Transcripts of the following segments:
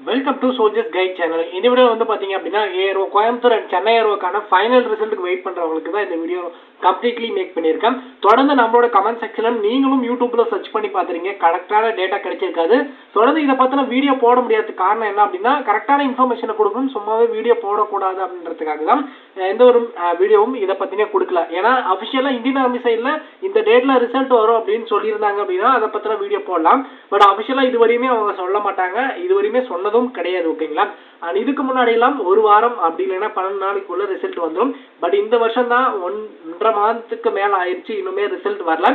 Welcome to soldiers guide channel. இந்த video வந்து பார்த்தீங்க அப்படின்னா ஏரோ கோயம்புத்தூர் அண்ட் சென்னை ஏரோக்கான ஃபைனல் ரிசல்ட்டுக்கு வெயிட் பண்ணுறவங்களுக்கு தான் இந்த வீடியோ கம்ப்ளீட்லி மேக் பண்ணியிருக்கேன். தொடர்ந்து நம்மளோட கமெண்ட் செக்ஷனில் நீங்களும் யூடியூப்பில் சர்ச் பண்ணி பார்த்துறீங்க, கரெக்டான டேட்டா கிடைச்சிருக்காது. தொடர்ந்து இதை பற்றின வீடியோ போட முடியாத காரணம் என்ன அப்படின்னா கரெக்டான இன்ஃபர்மேஷனை கொடுக்கணும், சும்மாவே வீடியோ போடக்கூடாது அப்படின்றதுக்காக தான் எந்த ஒரு வீடியோவும் இதை பற்றினே கொடுக்கல. ஏன்னா அஃபிஷியலாக இந்தியன் ஆர்மி சைடில் இந்த டேட்டில் ரிசல்ட் வரும் அப்படின்னு சொல்லியிருந்தாங்க அப்படின்னா அதை பற்றின வீடியோ போடலாம். பட் அஃபிஷியலாக இது வரையுமே அவங்க சொல்ல மாட்டாங்க, இது வரையுமே சொன்னதும் கிடையாது. ஓகேங்களா? அண்ட் இதுக்கு முன்னாடி எல்லாம் ஒரு வாரம் அப்படி இல்லைன்னா 12 நாளைக்குள்ள ரிசல்ட் வந்துடும். பட் இந்த வருஷம் தான் 1.5 மாதத்துக்கு மேல ஆயிடுச்சு, இன்னுமே ரிசல்ட் வரல.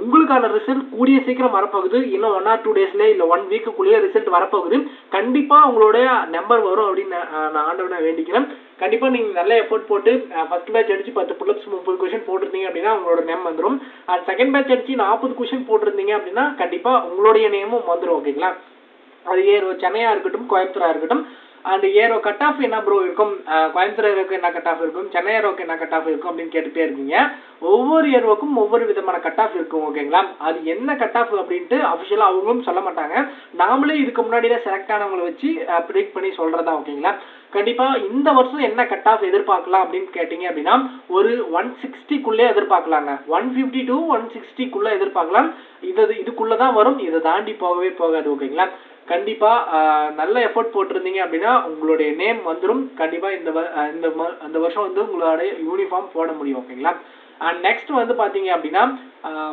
உங்களுக்கான ரிசல்ட் கூடிய சீக்கிரம் வரப்போகுது. இன்னும் 1 or 2 டேஸ்ல இல்ல 1 வீக்குள்ளேயே ரிசல்ட் வரப்போகுது. கண்டிப்பா உங்களுடைய நம்பர் வரும் அப்படின்னு நான் ஆண்டவனை வேண்டிக்கிறேன். கண்டிப்பா நீங்க நல்ல எஃபோர்ட் போட்டு ஃபர்ஸ்ட் பேட்ச் அடிச்சு 10 புல்லப்ஸ் 30 கொஸ்டின் போட்டிருந்தீங்க அப்படின்னா உங்களோட நேம் வந்துடும். அண்ட் செகண்ட் பேட்ச் அடிச்சு 40 கொஸ்டின் போட்டிருந்தீங்க அப்படின்னா கண்டிப்பா உங்களுடைய நேமும் வந்துடும். ஓகேங்களா? அது ஏரோ சென்னையா இருக்கட்டும், கோயம்புத்தூரா இருக்கட்டும். அண்ட் ஏரோ கட் ஆஃப் என்ன ப்ரோ இருக்கும், கோயம்புத்தூர் ஏரோக்கு என்ன கட் ஆஃப் இருக்கும், சென்னை ஏரோக்கு என்ன கட் ஆஃப் இருக்கும் அப்படின்னு கேட்டுட்டே இருக்கீங்க. ஒவ்வொரு ஏரோக்கும் ஒவ்வொரு விதமான கட் ஆஃப் இருக்கும். ஓகேங்களா? அது என்ன கட் ஆஃப் அப்படின்ட்டு அஃபிஷியலாக அவங்களும் சொல்ல மாட்டாங்க. நாமளே இதுக்கு முன்னாடியே செலக்ட் ஆனவங்களை வச்சு ப்ரிடிக்ட் பண்ணி சொல்றதா. ஓகேங்களா? கண்டிப்பா இந்த வருஷம் என்ன கட் ஆஃப் எதிர்பார்க்கலாம் அப்படின்னு கேட்டீங்க அப்படின்னா ஒரு 160க்குள்ளே எதிர்பார்க்கலாங்க. 150 to 160க்குள்ள எதிர்பார்க்கலாம். இதுக்குள்ளதான் வரும், இதை தாண்டி போகவே போகாது. ஓகேங்களா? கண்டிப்பா நல்ல எஃபோர்ட் போட்டிருந்தீங்க அப்படின்னா உங்களுடைய நேம் வந்துடும். கண்டிப்பா இந்த வருஷம் வந்து உங்களுடைய யூனிஃபார்ம் போட முடியும். ஓகேங்களா? அண்ட் நெக்ஸ்ட் வந்து பாத்தீங்க அப்படின்னா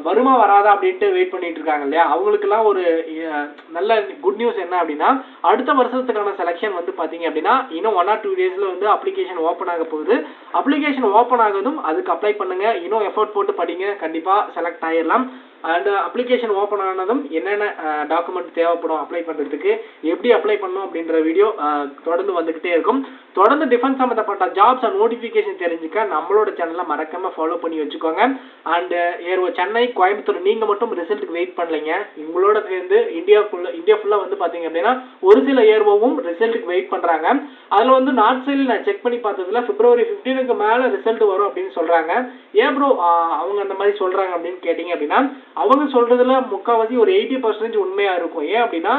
வருமா வராதா அப்படின்ட்டு வெயிட் பண்ணிட்டு இருக்காங்க இல்லையா, அவங்களுக்குலாம் ஒரு நல்ல குட் நியூஸ் என்ன அப்படின்னா அடுத்த வருஷத்துக்கான செலெக்ஷன் வந்து பாத்தீங்க அப்படின்னா இன்னும் 1 or 2 டேஸ்ல வந்து அப்ளிகேஷன் ஓப்பன் ஆக போகுது. அப்ளிகேஷன் ஓப்பன் ஆகுதும் அதுக்கு அப்ளை பண்ணுங்க, இன்னும் எஃபோர்ட் போட்டு படிங்க, கண்டிப்பா செலக்ட் ஆயிடலாம். அண்ட் அப்ளிகேஷன் ஓப்பன் ஆனதும் என்னென்ன டாக்குமெண்ட் தேவைப்படும் அப்ளை பண்ணுறதுக்கு, எப்படி அப்ளை பண்ணணும் அப்படின்ற வீடியோ தொடர்ந்து வந்துக்கிட்டே இருக்கும். தொடர்ந்து டிஃபென்ஸ் சம்மந்தப்பட்ட ஜாப்ஸ் அண்ட் நோட்டிஃபிகேஷன் தெரிஞ்சுக்க நம்மளோட சேனலை மறக்காம ஃபாலோ பண்ணி வச்சுக்கோங்க. அண்ட் ஏரோ சென்னை, கோயம்புத்தூர் நீங்கள் மட்டும் ரிசல்ட்டுக்கு வெயிட் பண்ணலைங்க, உங்களோட சேர்ந்து இந்தியா ஃபுல்லாக வந்து பார்த்தீங்க அப்படின்னா ஒரு சில ஏர்வோவும் ரிசல்ட்டுக்கு வெயிட் பண்ணுறாங்க. அதில் வந்து நார்த் சைடில் நான் செக் பண்ணி பார்த்ததுல February 15க்கு மேலே ரிசல்ட் வரும் அப்படின்னு சொல்கிறாங்க. ஏன் ப்ரோ அவங்க அந்த மாதிரி சொல்கிறாங்க அப்படின்னு கேட்டிங்க அப்படின்னா அவங்க சொல்றதுல முக்கால்வாசி ஒரு 80% உண்மையா இருக்கும். ஏன் அப்படின்னா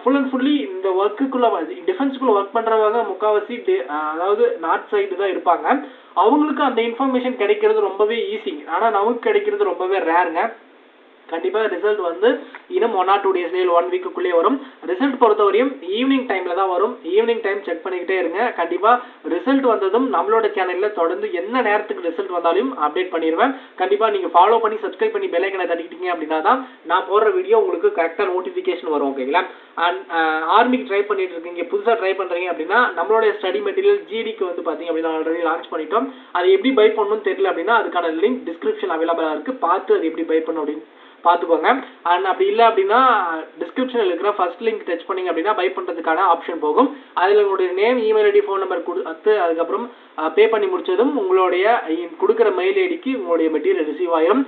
ஃபுல் அண்ட் ஃபுல்லி இந்த ஒர்க்குக்குள்ள டிஃபென்ஸுக்குள்ள ஒர்க் பண்றவங்க முக்கால்வாசி அதாவது நார்த் சைடு தான் இருப்பாங்க. அவங்களுக்கு அந்த இன்ஃபர்மேஷன் கிடைக்கிறது ரொம்பவே ஈஸி, ஆனா நமக்கு கிடைக்கிறது ரொம்பவே ரேருங்க. கண்டிப்பா ரிசல்ட் வந்து இன்னும் 1 or 2 டேஸ்ல 1 வீக்குள்ளே வரும். ரிசல்ட் பொறுத்தவரையும் ஈவினிங் டைம்ல தான் வரும். ஈவினிங் டைம் செக் பண்ணிக்கிட்டே இருங்க. கண்டிப்பா ரிசல்ட் வந்ததும் நம்மளோட சேனல்ல தொடர்ந்து என்ன நேரத்துக்கு ரிசல்ட் வந்தாலும் அப்டேட் பண்ணிடுவேன். கண்டிப்பா நீங்க ஃபாலோ பண்ணி சப்ஸ்கிரைப் பண்ணி பெல் ஐக்கனை தட்டிக்கிட்டீங்க அப்படின்னா தான் நான் போடுற வீடியோ உங்களுக்கு கரெக்டா நோட்டிபிகேஷன் வரும். ஓகேங்களா? அண்ட் ஆர்மிக்கு ட்ரை பண்ணிட்டு இருக்கீங்க, புதுசா ட்ரை பண்றீங்க அப்படின்னா நம்மளோட ஸ்டடி மெட்டீரியல் ஜிடிக்கு வந்து பாத்தீங்க அப்படின்னா ஆல்ரெடி லான்ச் பண்ணிட்டோம். அது எப்படி பை பண்ணணும்னு தெரியல அப்படின்னா அதுக்கான லிங்க் டிஸ்கிரிப்ஷன் அவைலபிளா இருக்கு, பார்த்து அது எப்படி பை பண்ணணும் அப்படின்னு பார்த்துக்கோங்க. அண்ட் அப்படி இல்லை அப்படின்னா டிஸ்கிரிப்ஷனில் இருக்கிற ஃபர்ஸ்ட் லிங்க் டச் பண்ணிங்க அப்படின்னா பை பண்ணுறதுக்கான ஆப்ஷன் போகும். அதில் உங்களுடைய name, email ID, phone number கொடுத்து அதுக்கப்புறம் பே பண்ணி முடிச்சதும் உங்களுடைய கொடுக்குற மெயில் ஐடிக்கு உங்களுடைய மெட்டீரியல் ரிசீவ் ஆயிரும்.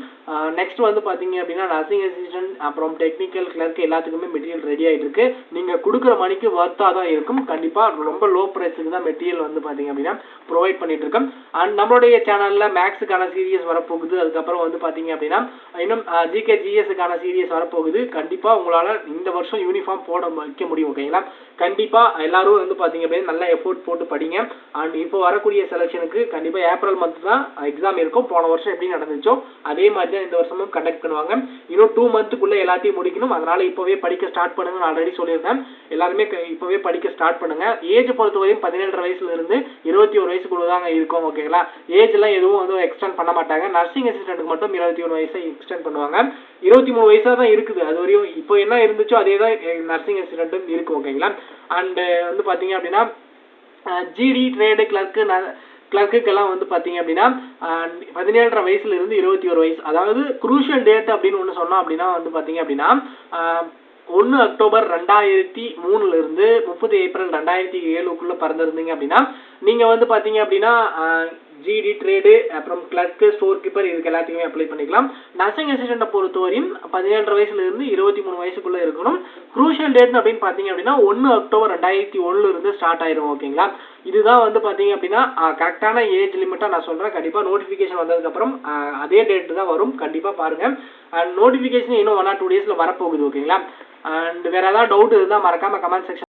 நெக்ஸ்ட் வந்து பார்த்தீங்க அப்படின்னா நர்சிங் அசிஸ்டன்ட் அப்புறம் டெக்னிக்கல் கிளர்க் எல்லாத்துக்குமே மெட்டீரியல் ரெடி ஆகிட்டு இருக்கு. நீங்கள் கொடுக்குற மணிக்கு ஒர்த்தாக தான் இருக்கும். கண்டிப்பாக ரொம்ப லோ ப்ரைஸுக்கு தான் மெட்டீரியல் வந்து பார்த்தீங்க அப்படின்னா ப்ரொவைட் பண்ணிட்டு இருக்கோம். அண்ட் நம்மளுடைய சேனலில் மேக்ஸுக்கான சீரியஸ் வரப்போகுது. அதுக்கப்புறம் வந்து பார்த்தீங்க அப்படின்னா இன்னும் ஜிகே ஜிஎஸ்க்கான சீரியஸ் வரப்போகுது. கண்டிப்பா உங்களால இந்த வருஷம் யூனிஃபார்ம் போட வைக்க முடியும். ஓகேங்களா? கண்டிப்பா எல்லாரும் வந்து பாத்தீங்க அப்படின்னா நல்ல எஃபோர்ட் போட்டு படிங்க. அண்ட் இப்போ வரக்கூடிய செலெக்ஷனுக்கு கண்டிப்பா ஏப்ரல் மந்த் தான் எக்ஸாம் இருக்கும். போன வருஷம் எப்படி நடந்துச்சோ அதே மாதிரி தான் இந்த வருஷமும் கண்டக்ட் பண்ணுவாங்க. இன்னும் 2 மந்த்துக்குள்ள எல்லாத்தையும் முடிக்கணும். அதனால இப்பவே படிக்க ஸ்டார்ட் பண்ணுங்க. ஆல்ரெடி சொல்லியிருந்தேன், எல்லாருமே இப்பவே படிக்க ஸ்டார்ட் பண்ணுங்க. ஏஜ் பொறுத்தவரையும் 17 வயசுல இருந்து 21 வயசுக்குள்ள தாங்க இருக்கும். ஓகேங்களா? ஏஜ் எல்லாம் எதுவும் வந்து எக்ஸ்டெண்ட் பண்ண மாட்டாங்க. நர்சிங் அசிஸ்டன்ட்டுக்கு மட்டும் 21 வயசை எக்ஸ்டெண்ட் பண்ணுவாங்க. 23 வயசா தான் இருக்குது. அது வரையும் இப்போ என்ன இருந்துச்சோ அதே தான் நர்சிங் அசிஸ்டன்ட்டும் இருக்கும். ஓகேங்களா? அண்ட் வந்து பார்த்தீங்க அப்படின்னா ஜிடி ட்ரேடு கிளர்க்குக்கெல்லாம் வந்து பார்த்தீங்க அப்படின்னா 17 வயசுல இருந்து 21 வயசு, அதாவது குரூஷியல் டேட் அப்படின்னு ஒன்று சொன்னோம் அப்படின்னா வந்து பார்த்தீங்க அப்படின்னா 1 அக்டோபர் 2003 இருந்து 30 ஏப்ரல் 2007க்குள்ள பிறந்திருந்தீங்க அப்படின்னா நீங்க வந்து பார்த்தீங்க அப்படின்னா ஜிடி ட்ரேடு அப்புறம் கிளர்க் ஸ்டோர் கீப்பர் இதுக்கு எல்லாத்தையுமே அப்ளை பண்ணிக்கலாம். நர்சிங் அசிஸ்டன்ட்டை பொறுத்தவரையும் 17 வயசுல இருந்து 23 வயசுக்குள்ள இருக்கணும். குரூஷியல் டேட் அப்படின்னு பார்த்தீங்க அப்படின்னா 1 அக்டோபர் 2001 இருந்து ஸ்டார்ட் ஆயிரும். ஓகேங்களா? இதுதான் வந்து பார்த்தீங்க அப்படின்னா கரெக்டான ஏஜ் லிமிட்டாக நான் சொல்கிறேன். கண்டிப்பாக நோட்டிஃபிகேஷன் வந்ததுக்கப்புறம் அதே டேட்டு தான் வரும். கண்டிப்பாக பாருங்கள். அண்ட் நோட்டிஃபிகேஷன் இன்னும் 1 or 2 டேஸில் வரப்போகுது. ஓகேங்களா? அண்ட் வேறு ஏதாவது டவுட் இருந்தால் மறக்காமல் கமெண்ட் செக்ஷன்